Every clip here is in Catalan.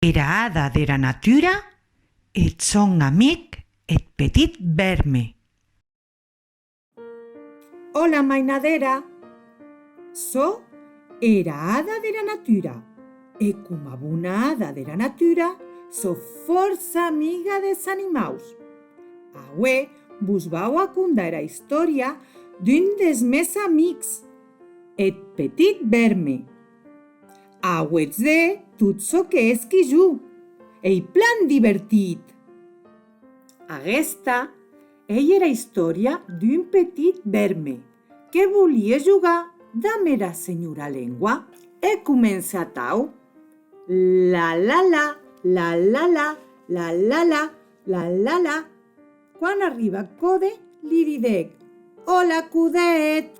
Era hada dera natura, eth sòn amic, eth petit verme. Hola, mainadera. So era hada dera natura. E coma bona hada dera natura, so força amiga des animaus. Aué vos vau a contar era història d'un des mes amics, eth petit verme. Auetz de tot çò qu'esqui jo, ei plan divertit. Aguesta ei era història d'un petit verme que volie jugar damb era senhora lengua e comença tau. La la la, la la la, la la la, la la la. Quan arriba code, li didec: hola, codet!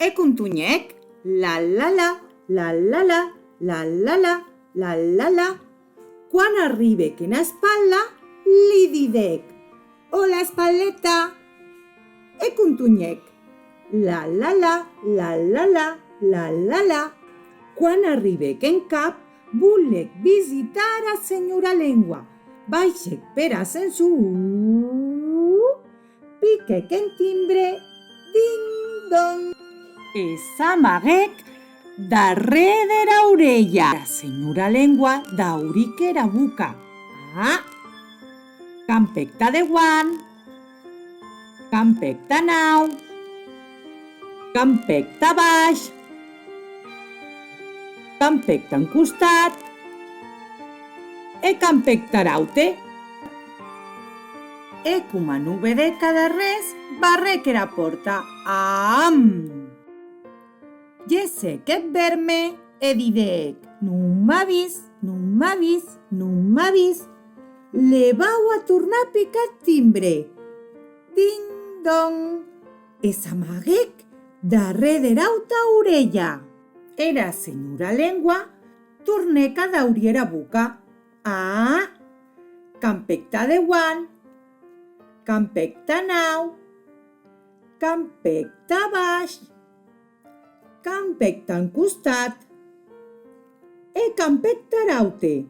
E contunhèc: la la la, la la la, la la la, la la la. Quan arribe que na espatla, li didec: hola, espalleta! E contunhèc: la la la, la la la, la la la. Quan arribe que en cap, volec visitar a senhora lengua. Baixèc per ascensor, piquèc en timbre, ding-dong. E s'amaguèc darrere dera orella. La senhora lengua dauric era boca. Ah! Campèc ta de guant, campèc ta nau, campèc ta baix, campèc tan costat e campèc taraute. E coma non vedec de res, barrèc era porta. Am! Gessec eth verme e didec: non m'ha vist, non m'ha vist, non m'ha vist. Le vau a tornar a picar timbre. Ding-dong! E s'amaguèc darrere dera auta orella. Era senhora lengua tornèc a daurir era boca. Ah! Campèc ta de guant, campèc ta nau, campèc ta baix, campèc tan costat e campèc taraute.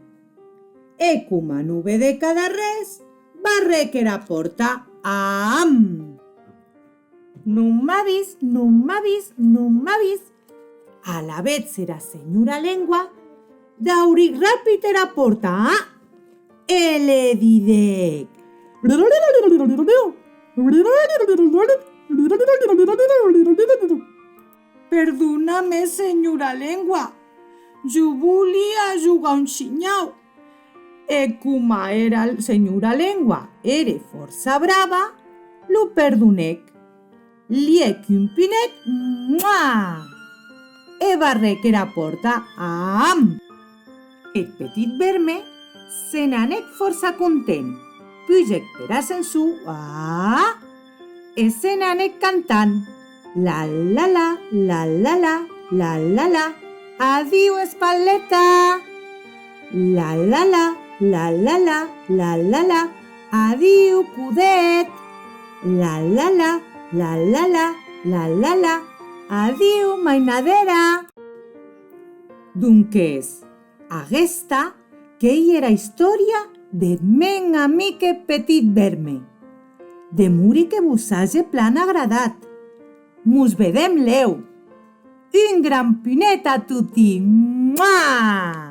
E coma non vedec de res, barrèc era porta. Am! Non m'ha vist, non m'ha vist, non m'ha vist. Alavetz era senhora lengua dauric rapid era porta. Ah! E le didec: perdoname, senhora lengua, jo volia jugar un xinyau. E coma era senhora lengua ere força brava, lo perdonèc. Lièc un pinet, muah! E barrèc era porta. Am! Eth petit verme se n'anèc força content. Pugèc per ascensor, ah! E se n'anèc cantant. La la la, la la la, la la la. Adiu, espalleta! La la la, la la la, la la la. Adiu, codet! La la la, la la la, la la la. Adiu, mainadera! Donques, aguesta qu'ei era història deth mèn amic e petit verme. Demori que vos hage plan agradat. Mos vedem lèu. Un gran punet a toti! Mua!